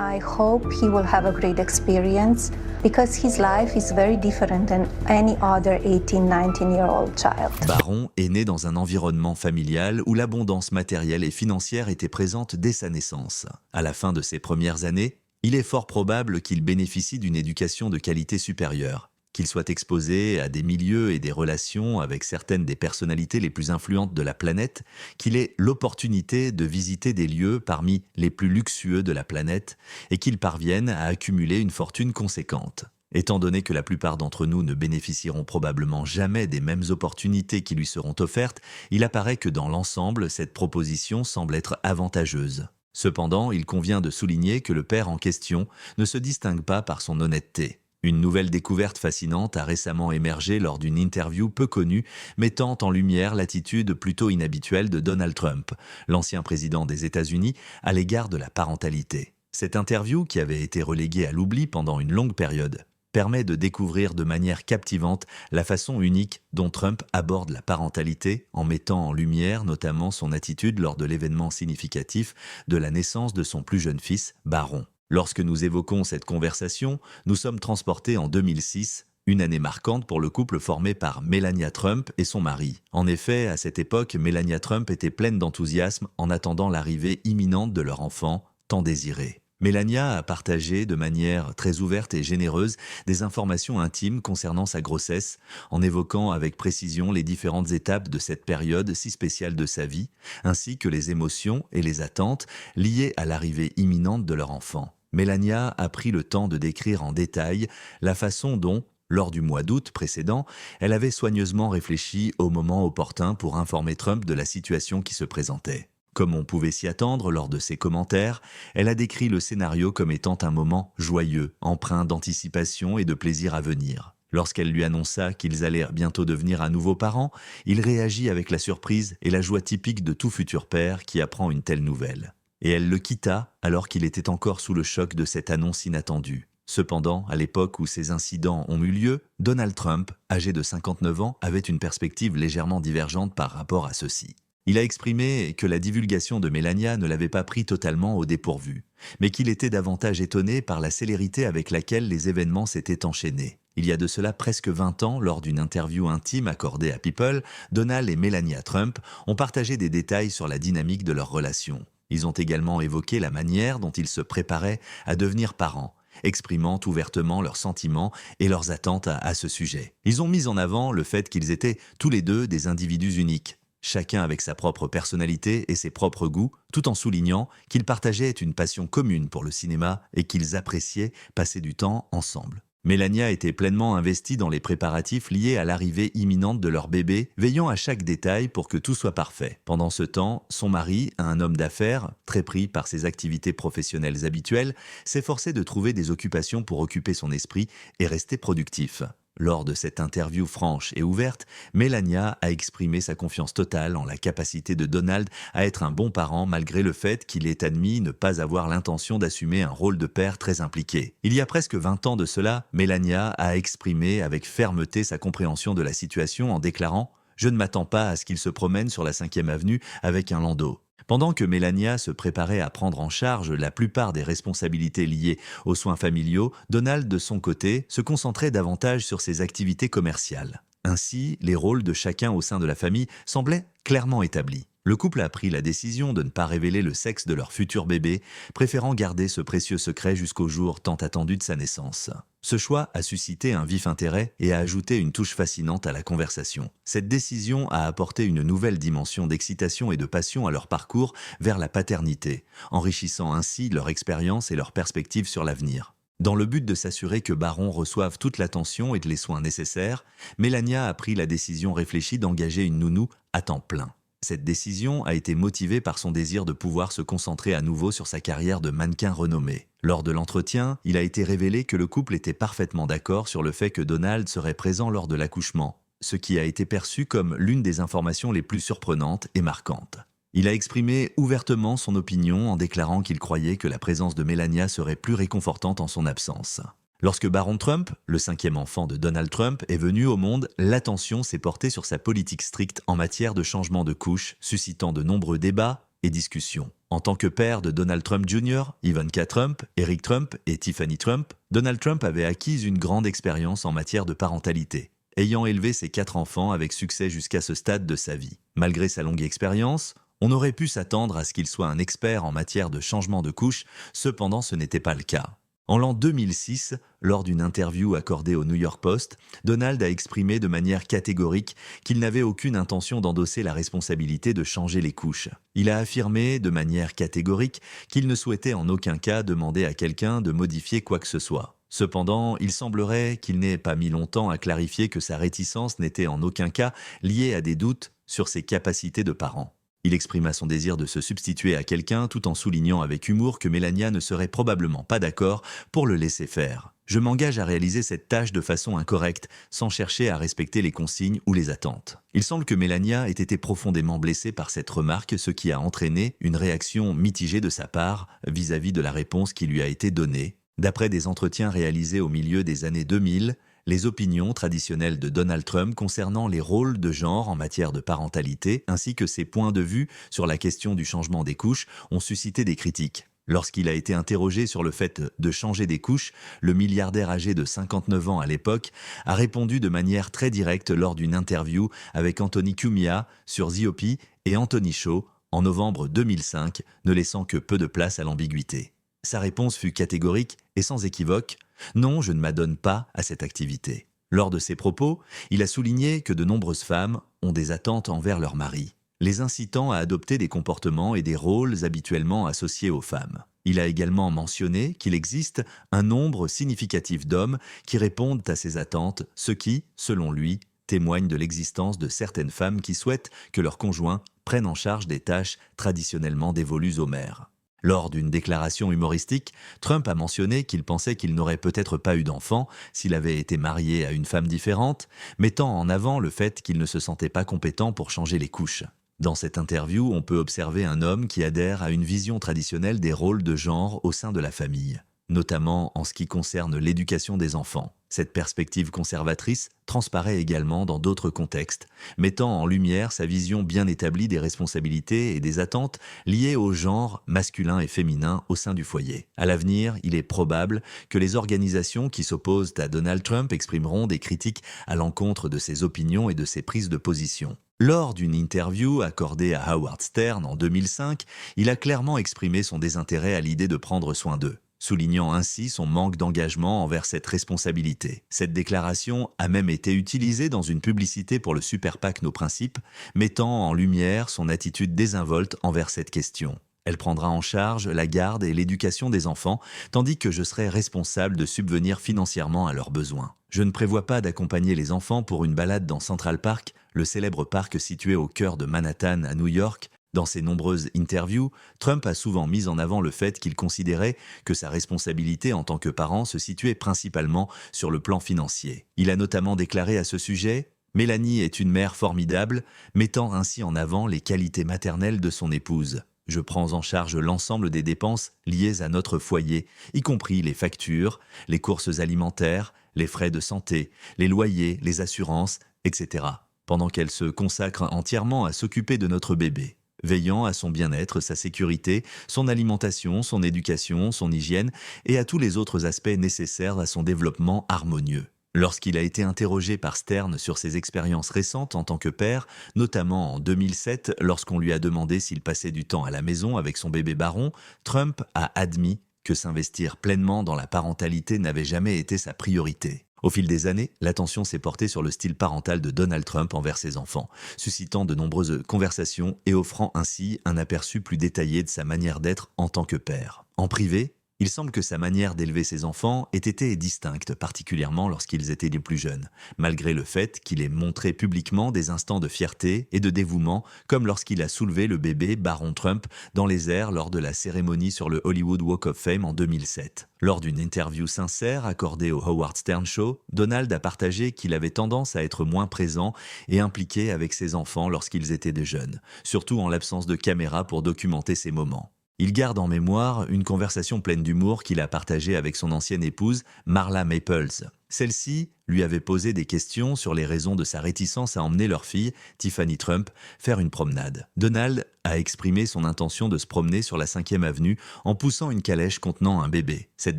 I hope he will have a great experience because his life is very different than any other 18, 19-year-old child. Baron est né dans un environnement familial où l'abondance matérielle et financière était présente dès sa naissance. À la fin de ses premières années, il est fort probable qu'il bénéficie d'une éducation de qualité supérieure, qu'il soit exposé à des milieux et des relations avec certaines des personnalités les plus influentes de la planète, qu'il ait l'opportunité de visiter des lieux parmi les plus luxueux de la planète et qu'il parvienne à accumuler une fortune conséquente. Étant donné que la plupart d'entre nous ne bénéficieront probablement jamais des mêmes opportunités qui lui seront offertes, il apparaît que dans l'ensemble, cette proposition semble être avantageuse. Cependant, il convient de souligner que le père en question ne se distingue pas par son honnêteté. Une nouvelle découverte fascinante a récemment émergé lors d'une interview peu connue mettant en lumière l'attitude plutôt inhabituelle de Donald Trump, l'ancien président des États-Unis, à l'égard de la parentalité. Cette interview, qui avait été reléguée à l'oubli pendant une longue période, permet de découvrir de manière captivante la façon unique dont Trump aborde la parentalité en mettant en lumière notamment son attitude lors de l'événement significatif de la naissance de son plus jeune fils, Baron. Lorsque nous évoquons cette conversation, nous sommes transportés en 2006, une année marquante pour le couple formé par Melania Trump et son mari. En effet, à cette époque, Melania Trump était pleine d'enthousiasme en attendant l'arrivée imminente de leur enfant, tant désiré. Melania a partagé de manière très ouverte et généreuse des informations intimes concernant sa grossesse, en évoquant avec précision les différentes étapes de cette période si spéciale de sa vie, ainsi que les émotions et les attentes liées à l'arrivée imminente de leur enfant. Melania a pris le temps de décrire en détail la façon dont, lors du mois d'août précédent, elle avait soigneusement réfléchi au moment opportun pour informer Trump de la situation qui se présentait. Comme on pouvait s'y attendre lors de ses commentaires, elle a décrit le scénario comme étant un moment joyeux, empreint d'anticipation et de plaisir à venir. Lorsqu'elle lui annonça qu'ils allaient bientôt devenir un nouveau parent, il réagit avec la surprise et la joie typique de tout futur père qui apprend une telle nouvelle. Et elle le quitta alors qu'il était encore sous le choc de cette annonce inattendue. Cependant, à l'époque où ces incidents ont eu lieu, Donald Trump, âgé de 59 ans, avait une perspective légèrement divergente par rapport à ceci. Il a exprimé que la divulgation de Melania ne l'avait pas pris totalement au dépourvu, mais qu'il était davantage étonné par la célérité avec laquelle les événements s'étaient enchaînés. Il y a de cela presque 20 ans, lors d'une interview intime accordée à People, Donald et Melania Trump ont partagé des détails sur la dynamique de leur relation. Ils ont également évoqué la manière dont ils se préparaient à devenir parents, exprimant ouvertement leurs sentiments et leurs attentes à ce sujet. Ils ont mis en avant le fait qu'ils étaient tous les deux des individus uniques, chacun avec sa propre personnalité et ses propres goûts, tout en soulignant qu'ils partageaient une passion commune pour le cinéma et qu'ils appréciaient passer du temps ensemble. Melania était pleinement investie dans les préparatifs liés à l'arrivée imminente de leur bébé, veillant à chaque détail pour que tout soit parfait. Pendant ce temps, son mari, un homme d'affaires, très pris par ses activités professionnelles habituelles, s'efforçait de trouver des occupations pour occuper son esprit et rester productif. Lors de cette interview franche et ouverte, Melania a exprimé sa confiance totale en la capacité de Donald à être un bon parent malgré le fait qu'il ait admis ne pas avoir l'intention d'assumer un rôle de père très impliqué. Il y a presque 20 ans de cela, Melania a exprimé avec fermeté sa compréhension de la situation en déclarant « Je ne m'attends pas à ce qu'il se promène sur la 5e avenue avec un landau ». Pendant que Melania se préparait à prendre en charge la plupart des responsabilités liées aux soins familiaux, Donald, de son côté, se concentrait davantage sur ses activités commerciales. Ainsi, les rôles de chacun au sein de la famille semblaient clairement établis. Le couple a pris la décision de ne pas révéler le sexe de leur futur bébé, préférant garder ce précieux secret jusqu'au jour tant attendu de sa naissance. Ce choix a suscité un vif intérêt et a ajouté une touche fascinante à la conversation. Cette décision a apporté une nouvelle dimension d'excitation et de passion à leur parcours vers la paternité, enrichissant ainsi leur expérience et leurs perspectives sur l'avenir. Dans le but de s'assurer que Baron reçoive toute l'attention et les soins nécessaires, Melania a pris la décision réfléchie d'engager une nounou à temps plein. Cette décision a été motivée par son désir de pouvoir se concentrer à nouveau sur sa carrière de mannequin renommé. Lors de l'entretien, il a été révélé que le couple était parfaitement d'accord sur le fait que Donald serait présent lors de l'accouchement, ce qui a été perçu comme l'une des informations les plus surprenantes et marquantes. Il a exprimé ouvertement son opinion en déclarant qu'il croyait que la présence de Melania serait plus réconfortante en son absence. Lorsque Baron Trump, le 5e enfant de Donald Trump, est venu au monde, l'attention s'est portée sur sa politique stricte en matière de changement de couche, suscitant de nombreux débats, et discussions. En tant que père de Donald Trump Jr., Ivanka Trump, Eric Trump et Tiffany Trump, Donald Trump avait acquis une grande expérience en matière de parentalité, ayant élevé ses 4 enfants avec succès jusqu'à ce stade de sa vie. Malgré sa longue expérience, on aurait pu s'attendre à ce qu'il soit un expert en matière de changement de couche, cependant ce n'était pas le cas. En l'an 2006, lors d'une interview accordée au New York Post, Donald a exprimé de manière catégorique qu'il n'avait aucune intention d'endosser la responsabilité de changer les couches. Il a affirmé de manière catégorique qu'il ne souhaitait en aucun cas demander à quelqu'un de modifier quoi que ce soit. Cependant, il semblerait qu'il n'ait pas mis longtemps à clarifier que sa réticence n'était en aucun cas liée à des doutes sur ses capacités de parent. Il exprima son désir de se substituer à quelqu'un tout en soulignant avec humour que Melania ne serait probablement pas d'accord pour le laisser faire. « Je m'engage à réaliser cette tâche de façon incorrecte, sans chercher à respecter les consignes ou les attentes. » Il semble que Melania ait été profondément blessée par cette remarque, ce qui a entraîné une réaction mitigée de sa part vis-à-vis de la réponse qui lui a été donnée. D'après des entretiens réalisés au milieu des années 2000, les opinions traditionnelles de Donald Trump concernant les rôles de genre en matière de parentalité, ainsi que ses points de vue sur la question du changement des couches, ont suscité des critiques. Lorsqu'il a été interrogé sur le fait de changer des couches, le milliardaire âgé de 59 ans à l'époque a répondu de manière très directe lors d'une interview avec Anthony Cumia sur The Opie et Anthony Shaw en novembre 2005, ne laissant que peu de place à l'ambiguïté. Sa réponse fut catégorique et sans équivoque. « Non, je ne m'adonne pas à cette activité. » Lors de ses propos, il a souligné que de nombreuses femmes ont des attentes envers leur mari, les incitant à adopter des comportements et des rôles habituellement associés aux femmes. Il a également mentionné qu'il existe un nombre significatif d'hommes qui répondent à ces attentes, ce qui, selon lui, témoigne de l'existence de certaines femmes qui souhaitent que leurs conjoints prennent en charge des tâches traditionnellement dévolues aux mères. Lors d'une déclaration humoristique, Trump a mentionné qu'il pensait qu'il n'aurait peut-être pas eu d'enfant s'il avait été marié à une femme différente, mettant en avant le fait qu'il ne se sentait pas compétent pour changer les couches. Dans cette interview, on peut observer un homme qui adhère à une vision traditionnelle des rôles de genre au sein de la famille, notamment en ce qui concerne l'éducation des enfants. Cette perspective conservatrice transparaît également dans d'autres contextes, mettant en lumière sa vision bien établie des responsabilités et des attentes liées au genre masculin et féminin au sein du foyer. À l'avenir, il est probable que les organisations qui s'opposent à Donald Trump exprimeront des critiques à l'encontre de ses opinions et de ses prises de position. Lors d'une interview accordée à Howard Stern en 2005, il a clairement exprimé son désintérêt à l'idée de prendre soin d'eux, soulignant ainsi son manque d'engagement envers cette responsabilité. Cette déclaration a même été utilisée dans une publicité pour le Super PAC Nos Principes, mettant en lumière son attitude désinvolte envers cette question. Elle prendra en charge la garde et l'éducation des enfants, tandis que je serai responsable de subvenir financièrement à leurs besoins. Je ne prévois pas d'accompagner les enfants pour une balade dans Central Park, le célèbre parc situé au cœur de Manhattan à New York. Dans ses nombreuses interviews, Trump a souvent mis en avant le fait qu'il considérait que sa responsabilité en tant que parent se situait principalement sur le plan financier. Il a notamment déclaré à ce sujet « Mélanie est une mère formidable, mettant ainsi en avant les qualités maternelles de son épouse. Je prends en charge l'ensemble des dépenses liées à notre foyer, y compris les factures, les courses alimentaires, les frais de santé, les loyers, les assurances, etc. pendant qu'elle se consacre entièrement à s'occuper de notre bébé, veillant à son bien-être, sa sécurité, son alimentation, son éducation, son hygiène et à tous les autres aspects nécessaires à son développement harmonieux. » Lorsqu'il a été interrogé par Stern sur ses expériences récentes en tant que père, notamment en 2007 lorsqu'on lui a demandé s'il passait du temps à la maison avec son bébé Baron, Trump a admis que s'investir pleinement dans la parentalité n'avait jamais été sa priorité. Au fil des années, l'attention s'est portée sur le style parental de Donald Trump envers ses enfants, suscitant de nombreuses conversations et offrant ainsi un aperçu plus détaillé de sa manière d'être en tant que père. En privé, il semble que sa manière d'élever ses enfants ait été distincte, particulièrement lorsqu'ils étaient les plus jeunes, malgré le fait qu'il ait montré publiquement des instants de fierté et de dévouement, comme lorsqu'il a soulevé le bébé Baron Trump dans les airs lors de la cérémonie sur le Hollywood Walk of Fame en 2007. Lors d'une interview sincère accordée au Howard Stern Show, Donald a partagé qu'il avait tendance à être moins présent et impliqué avec ses enfants lorsqu'ils étaient des jeunes, surtout en l'absence de caméra pour documenter ces moments. Il garde en mémoire une conversation pleine d'humour qu'il a partagée avec son ancienne épouse, Marla Maples. Celle-ci lui avait posé des questions sur les raisons de sa réticence à emmener leur fille, Tiffany Trump, faire une promenade. Donald a exprimé son intention de se promener sur la 5e avenue en poussant une calèche contenant un bébé. Cette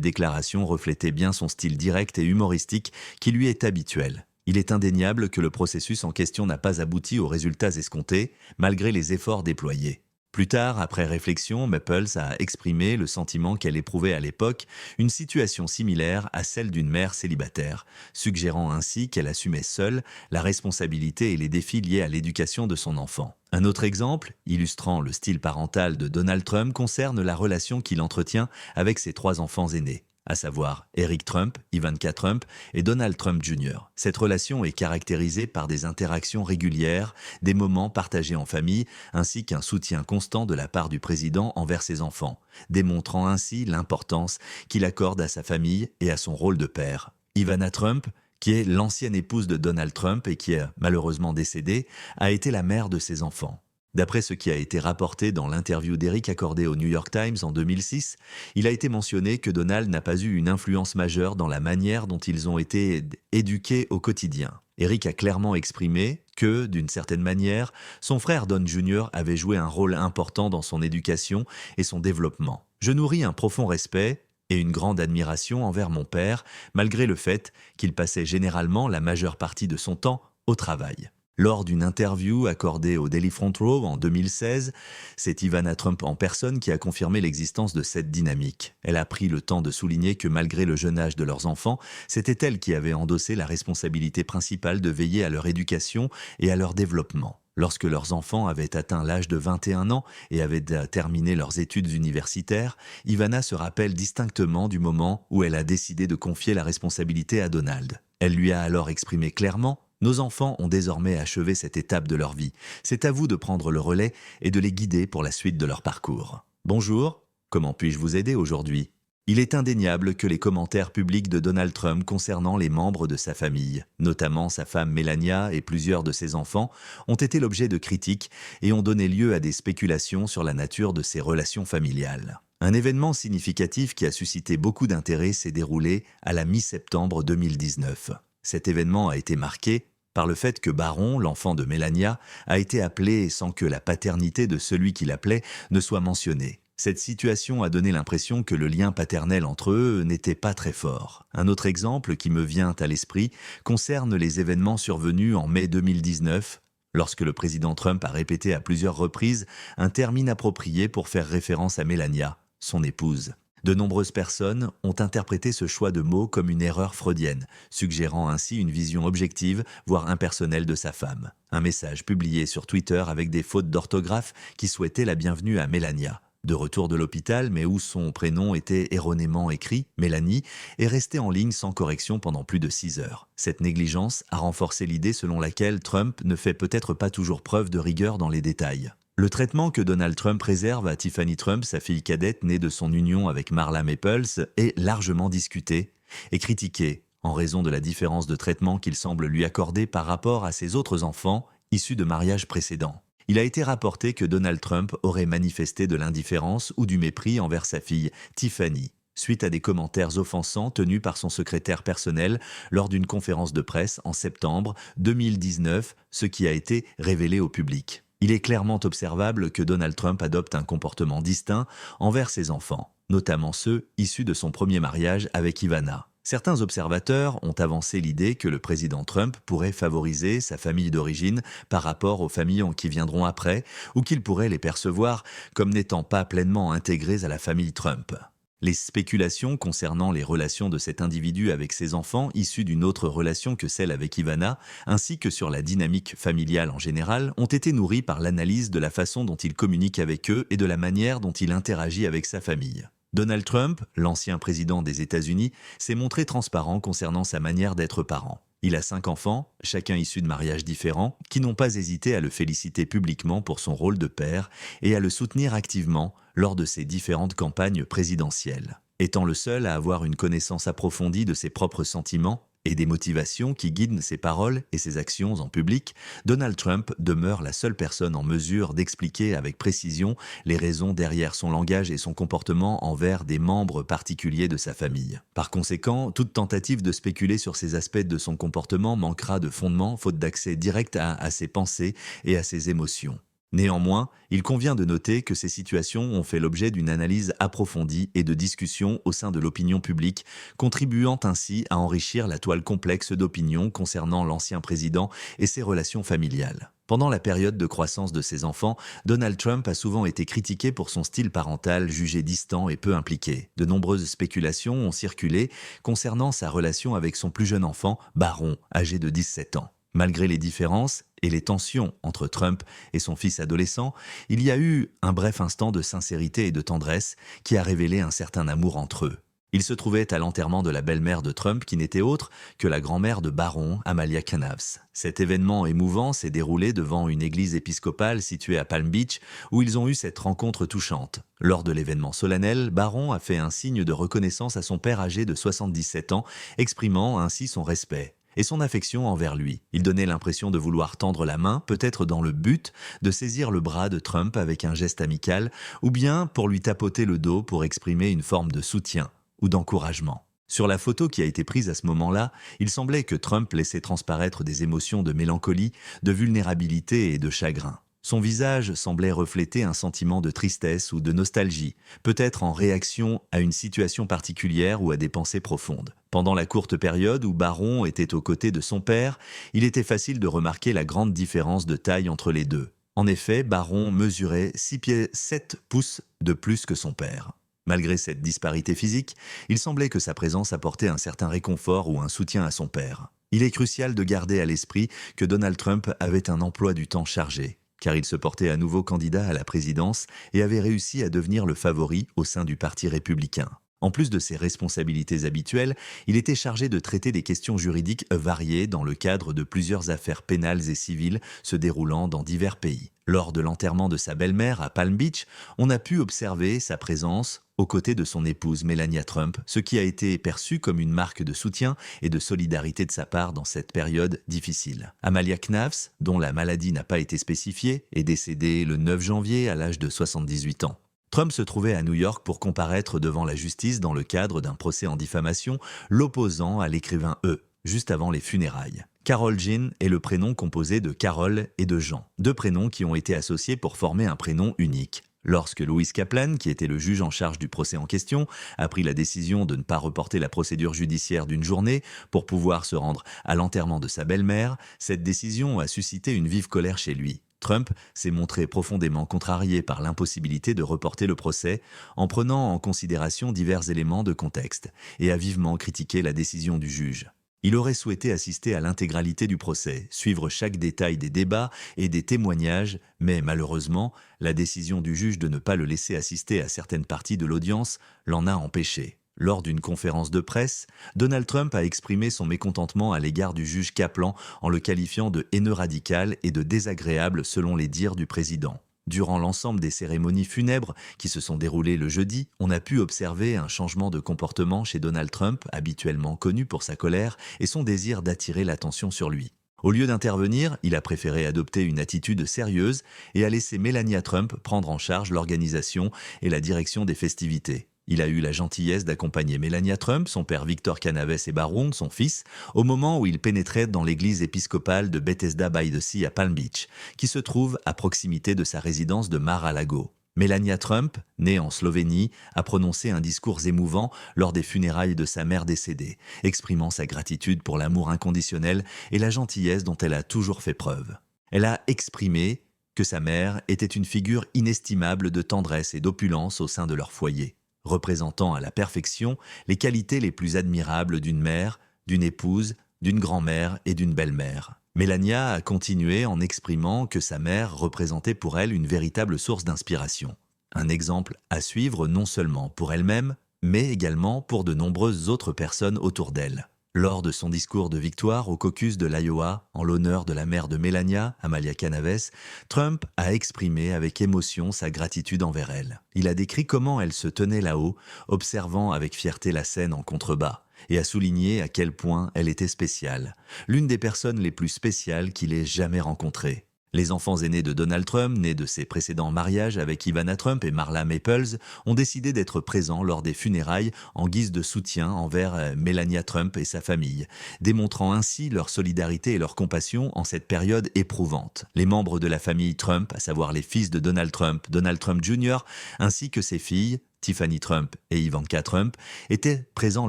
déclaration reflétait bien son style direct et humoristique qui lui est habituel. Il est indéniable que le processus en question n'a pas abouti aux résultats escomptés, malgré les efforts déployés. Plus tard, après réflexion, Maples a exprimé le sentiment qu'elle éprouvait à l'époque, une situation similaire à celle d'une mère célibataire, suggérant ainsi qu'elle assumait seule la responsabilité et les défis liés à l'éducation de son enfant. Un autre exemple, illustrant le style parental de Donald Trump, concerne la relation qu'il entretient avec ses 3 enfants aînés, à savoir Eric Trump, Ivanka Trump et Donald Trump Jr. Cette relation est caractérisée par des interactions régulières, des moments partagés en famille, ainsi qu'un soutien constant de la part du président envers ses enfants, démontrant ainsi l'importance qu'il accorde à sa famille et à son rôle de père. Ivana Trump, qui est l'ancienne épouse de Donald Trump et qui est malheureusement décédée, a été la mère de ses enfants. D'après ce qui a été rapporté dans l'interview d'Eric accordée au New York Times en 2006, il a été mentionné que Donald n'a pas eu une influence majeure dans la manière dont ils ont été éduqués au quotidien. Eric a clairement exprimé que, d'une certaine manière, son frère Don Jr. avait joué un rôle important dans son éducation et son développement. Je nourris un profond respect et une grande admiration envers mon père, malgré le fait qu'il passait généralement la majeure partie de son temps au travail. Lors d'une interview accordée au Daily Front Row en 2016, c'est Ivana Trump en personne qui a confirmé l'existence de cette dynamique. Elle a pris le temps de souligner que malgré le jeune âge de leurs enfants, c'était elle qui avait endossé la responsabilité principale de veiller à leur éducation et à leur développement. Lorsque leurs enfants avaient atteint l'âge de 21 ans et avaient terminé leurs études universitaires, Ivana se rappelle distinctement du moment où elle a décidé de confier la responsabilité à Donald. Elle lui a alors exprimé clairement: « Nos enfants ont désormais achevé cette étape de leur vie. C'est à vous de prendre le relais et de les guider pour la suite de leur parcours. » Bonjour, comment puis-je vous aider aujourd'hui ? Il est indéniable que les commentaires publics de Donald Trump concernant les membres de sa famille, notamment sa femme Melania et plusieurs de ses enfants, ont été l'objet de critiques et ont donné lieu à des spéculations sur la nature de ses relations familiales. Un événement significatif qui a suscité beaucoup d'intérêt s'est déroulé à la mi-septembre 2019. Cet événement a été marqué par le fait que Baron, l'enfant de Melania, a été appelé sans que la paternité de celui qui l'appelait ne soit mentionnée. Cette situation a donné l'impression que le lien paternel entre eux n'était pas très fort. Un autre exemple qui me vient à l'esprit concerne les événements survenus en mai 2019, lorsque le président Trump a répété à plusieurs reprises un terme inapproprié pour faire référence à Melania, son épouse. De nombreuses personnes ont interprété ce choix de mots comme une erreur freudienne, suggérant ainsi une vision objective, voire impersonnelle de sa femme. Un message publié sur Twitter avec des fautes d'orthographe qui souhaitait la bienvenue à Melania. De retour de l'hôpital, mais où son prénom était erronément écrit, Mélanie, est restée en ligne sans correction pendant plus de 6 heures. Cette négligence a renforcé l'idée selon laquelle Trump ne fait peut-être pas toujours preuve de rigueur dans les détails. Le traitement que Donald Trump réserve à Tiffany Trump, sa fille cadette née de son union avec Marla Maples, est largement discuté et critiqué en raison de la différence de traitement qu'il semble lui accorder par rapport à ses autres enfants issus de mariages précédents. Il a été rapporté que Donald Trump aurait manifesté de l'indifférence ou du mépris envers sa fille, Tiffany, suite à des commentaires offensants tenus par son secrétaire personnel lors d'une conférence de presse en septembre 2019, ce qui a été révélé au public. Il est clairement observable que Donald Trump adopte un comportement distinct envers ses enfants, notamment ceux issus de son premier mariage avec Ivana. Certains observateurs ont avancé l'idée que le président Trump pourrait favoriser sa famille d'origine par rapport aux familles qui viendront après, ou qu'il pourrait les percevoir comme n'étant pas pleinement intégrés à la famille Trump. Les spéculations concernant les relations de cet individu avec ses enfants issus d'une autre relation que celle avec Ivana, ainsi que sur la dynamique familiale en général, ont été nourries par l'analyse de la façon dont il communique avec eux et de la manière dont il interagit avec sa famille. Donald Trump, l'ancien président des États-Unis, s'est montré transparent concernant sa manière d'être parent. Il a 5 enfants, chacun issus de mariages différents, qui n'ont pas hésité à le féliciter publiquement pour son rôle de père et à le soutenir activement lors de ses différentes campagnes présidentielles. Étant le seul à avoir une connaissance approfondie de ses propres sentiments, et des motivations qui guident ses paroles et ses actions en public, Donald Trump demeure la seule personne en mesure d'expliquer avec précision les raisons derrière son langage et son comportement envers des membres particuliers de sa famille. Par conséquent, toute tentative de spéculer sur ces aspects de son comportement manquera de fondement faute d'accès direct à ses pensées et à ses émotions. Néanmoins, il convient de noter que ces situations ont fait l'objet d'une analyse approfondie et de discussions au sein de l'opinion publique, contribuant ainsi à enrichir la toile complexe d'opinions concernant l'ancien président et ses relations familiales. Pendant la période de croissance de ses enfants, Donald Trump a souvent été critiqué pour son style parental jugé distant et peu impliqué. De nombreuses spéculations ont circulé concernant sa relation avec son plus jeune enfant, Barron, âgé de 17 ans. Malgré les différences et les tensions entre Trump et son fils adolescent, il y a eu un bref instant de sincérité et de tendresse qui a révélé un certain amour entre eux. Il se trouvait à l'enterrement de la belle-mère de Trump qui n'était autre que la grand-mère de Barron, Amalia Knavs. Cet événement émouvant s'est déroulé devant une église épiscopale située à Palm Beach où ils ont eu cette rencontre touchante. Lors de l'événement solennel, Barron a fait un signe de reconnaissance à son père âgé de 77 ans, exprimant ainsi son respect et son affection envers lui. Il donnait l'impression de vouloir tendre la main, peut-être dans le but de saisir le bras de Trump avec un geste amical, ou bien pour lui tapoter le dos pour exprimer une forme de soutien ou d'encouragement. Sur la photo qui a été prise à ce moment-là, il semblait que Trump laissait transparaître des émotions de mélancolie, de vulnérabilité et de chagrin. Son visage semblait refléter un sentiment de tristesse ou de nostalgie, peut-être en réaction à une situation particulière ou à des pensées profondes. Pendant la courte période où Barron était aux côtés de son père, il était facile de remarquer la grande différence de taille entre les deux. En effet, Barron mesurait 6 pieds 7 pouces de plus que son père. Malgré cette disparité physique, il semblait que sa présence apportait un certain réconfort ou un soutien à son père. Il est crucial de garder à l'esprit que Donald Trump avait un emploi du temps chargé, car il se portait à nouveau candidat à la présidence et avait réussi à devenir le favori au sein du Parti républicain. En plus de ses responsabilités habituelles, il était chargé de traiter des questions juridiques variées dans le cadre de plusieurs affaires pénales et civiles se déroulant dans divers pays. Lors de l'enterrement de sa belle-mère à Palm Beach, on a pu observer sa présence aux côtés de son épouse Melania Trump, ce qui a été perçu comme une marque de soutien et de solidarité de sa part dans cette période difficile. Amalia Knavs, dont la maladie n'a pas été spécifiée, est décédée le 9 janvier à l'âge de 78 ans. Trump se trouvait à New York pour comparaître devant la justice dans le cadre d'un procès en diffamation l'opposant à l'écrivain E, juste avant les funérailles. Carole Jean est le prénom composé de Carole et de Jean, deux prénoms qui ont été associés pour former un prénom unique. Lorsque Louis Kaplan, qui était le juge en charge du procès en question, a pris la décision de ne pas reporter la procédure judiciaire d'une journée pour pouvoir se rendre à l'enterrement de sa belle-mère, cette décision a suscité une vive colère chez lui. Trump s'est montré profondément contrarié par l'impossibilité de reporter le procès en prenant en considération divers éléments de contexte et a vivement critiqué la décision du juge. Il aurait souhaité assister à l'intégralité du procès, suivre chaque détail des débats et des témoignages, mais malheureusement, la décision du juge de ne pas le laisser assister à certaines parties de l'audience l'en a empêché. Lors d'une conférence de presse, Donald Trump a exprimé son mécontentement à l'égard du juge Kaplan en le qualifiant de haineux radical et de désagréable selon les dires du président. Durant l'ensemble des cérémonies funèbres qui se sont déroulées le jeudi, on a pu observer un changement de comportement chez Donald Trump, habituellement connu pour sa colère et son désir d'attirer l'attention sur lui. Au lieu d'intervenir, il a préféré adopter une attitude sérieuse et a laissé Melania Trump prendre en charge l'organisation et la direction des festivités. Il a eu la gentillesse d'accompagner Melania Trump, son père Victor Canaves et Barron, son fils, au moment où il pénétrait dans l'église épiscopale de Bethesda by the Sea à Palm Beach, qui se trouve à proximité de sa résidence de Mar-a-Lago. Melania Trump, née en Slovénie, a prononcé un discours émouvant lors des funérailles de sa mère décédée, exprimant sa gratitude pour l'amour inconditionnel et la gentillesse dont elle a toujours fait preuve. Elle a exprimé que sa mère était une figure inestimable de tendresse et d'opulence au sein de leur foyer, représentant à la perfection les qualités les plus admirables d'une mère, d'une épouse, d'une grand-mère et d'une belle-mère. Melania a continué en exprimant que sa mère représentait pour elle une véritable source d'inspiration. Un exemple à suivre non seulement pour elle-même, mais également pour de nombreuses autres personnes autour d'elle. Lors de son discours de victoire au caucus de l'Iowa, en l'honneur de la mère de Melania, Amalia Canaves, Trump a exprimé avec émotion sa gratitude envers elle. Il a décrit comment elle se tenait là-haut, observant avec fierté la scène en contrebas, et a souligné à quel point elle était spéciale, l'une des personnes les plus spéciales qu'il ait jamais rencontrées. Les enfants aînés de Donald Trump, nés de ses précédents mariages avec Ivana Trump et Marla Maples, ont décidé d'être présents lors des funérailles en guise de soutien envers Melania Trump et sa famille, démontrant ainsi leur solidarité et leur compassion en cette période éprouvante. Les membres de la famille Trump, à savoir les fils de Donald Trump Jr., ainsi que ses filles, Tiffany Trump et Ivanka Trump, étaient présents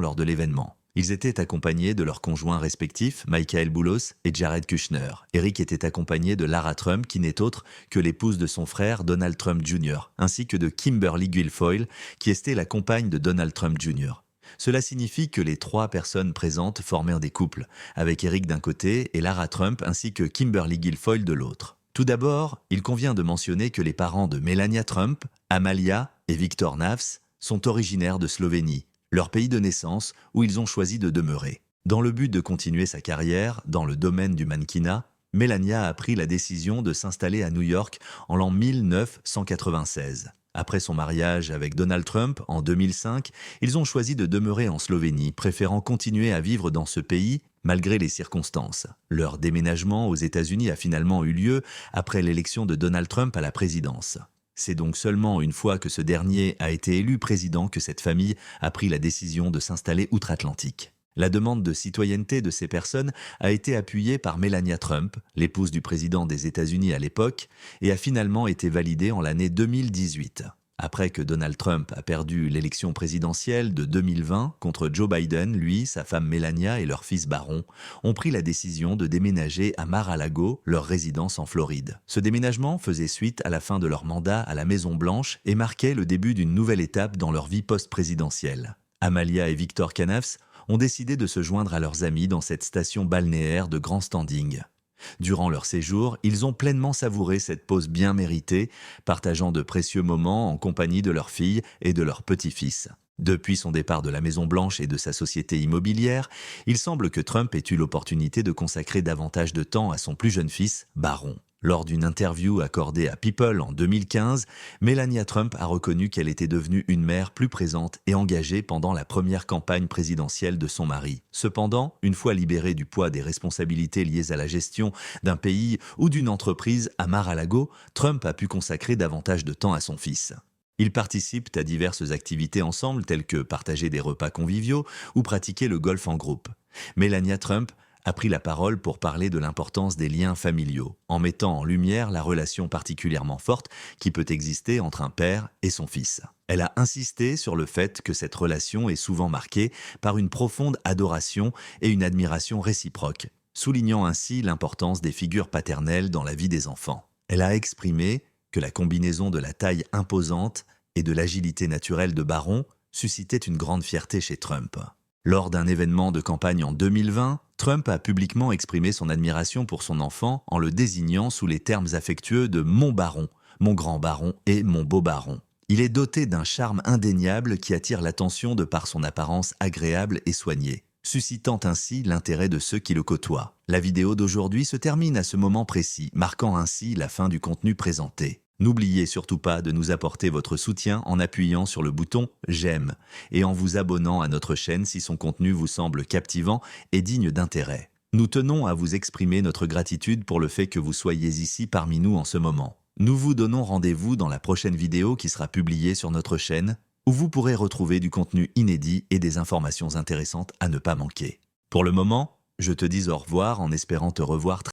lors de l'événement. Ils étaient accompagnés de leurs conjoints respectifs, Michael Boulos et Jared Kushner. Eric était accompagné de Lara Trump, qui n'est autre que l'épouse de son frère Donald Trump Jr., ainsi que de Kimberly Guilfoyle, qui était la compagne de Donald Trump Jr. Cela signifie que les trois personnes présentes formèrent des couples, avec Eric d'un côté et Lara Trump ainsi que Kimberly Guilfoyle de l'autre. Tout d'abord, il convient de mentionner que les parents de Melania Trump, Amalia et Victor Navs, sont originaires de Slovénie, leur pays de naissance où ils ont choisi de demeurer. Dans le but de continuer sa carrière dans le domaine du mannequinat, Melania a pris la décision de s'installer à New York en l'an 1996. Après son mariage avec Donald Trump en 2005, ils ont choisi de demeurer en Slovénie, préférant continuer à vivre dans ce pays malgré les circonstances. Leur déménagement aux États-Unis a finalement eu lieu après l'élection de Donald Trump à la présidence. C'est donc seulement une fois que ce dernier a été élu président que cette famille a pris la décision de s'installer outre-Atlantique. La demande de citoyenneté de ces personnes a été appuyée par Melania Trump, l'épouse du président des États-Unis à l'époque, et a finalement été validée en l'année 2018. Après que Donald Trump a perdu l'élection présidentielle de 2020 contre Joe Biden, lui, sa femme Melania et leur fils Barron ont pris la décision de déménager à Mar-a-Lago, leur résidence en Floride. Ce déménagement faisait suite à la fin de leur mandat à la Maison-Blanche et marquait le début d'une nouvelle étape dans leur vie post-présidentielle. Amalia et Victor Canaves ont décidé de se joindre à leurs amis dans cette station balnéaire de grand standing. Durant leur séjour, ils ont pleinement savouré cette pause bien méritée, partageant de précieux moments en compagnie de leur fille et de leur petit-fils. Depuis son départ de la Maison-Blanche et de sa société immobilière, il semble que Trump ait eu l'opportunité de consacrer davantage de temps à son plus jeune fils, Barron. Lors d'une interview accordée à People en 2015, Melania Trump a reconnu qu'elle était devenue une mère plus présente et engagée pendant la première campagne présidentielle de son mari. Cependant, une fois libérée du poids des responsabilités liées à la gestion d'un pays ou d'une entreprise à Mar-a-Lago, Trump a pu consacrer davantage de temps à son fils. Ils participent à diverses activités ensemble telles que partager des repas conviviaux ou pratiquer le golf en groupe. Melania Trump a pris la parole pour parler de l'importance des liens familiaux, en mettant en lumière la relation particulièrement forte qui peut exister entre un père et son fils. Elle a insisté sur le fait que cette relation est souvent marquée par une profonde adoration et une admiration réciproque, soulignant ainsi l'importance des figures paternelles dans la vie des enfants. Elle a exprimé que la combinaison de la taille imposante et de l'agilité naturelle de Barron suscitait une grande fierté chez Trump. Lors d'un événement de campagne en 2020, Trump a publiquement exprimé son admiration pour son enfant en le désignant sous les termes affectueux de « mon baron »,« mon grand baron » et « mon beau baron ». Il est doté d'un charme indéniable qui attire l'attention de par son apparence agréable et soignée, suscitant ainsi l'intérêt de ceux qui le côtoient. La vidéo d'aujourd'hui se termine à ce moment précis, marquant ainsi la fin du contenu présenté. N'oubliez surtout pas de nous apporter votre soutien en appuyant sur le bouton « J'aime » et en vous abonnant à notre chaîne si son contenu vous semble captivant et digne d'intérêt. Nous tenons à vous exprimer notre gratitude pour le fait que vous soyez ici parmi nous en ce moment. Nous vous donnons rendez-vous dans la prochaine vidéo qui sera publiée sur notre chaîne, où vous pourrez retrouver du contenu inédit et des informations intéressantes à ne pas manquer. Pour le moment, je te dis au revoir en espérant te revoir très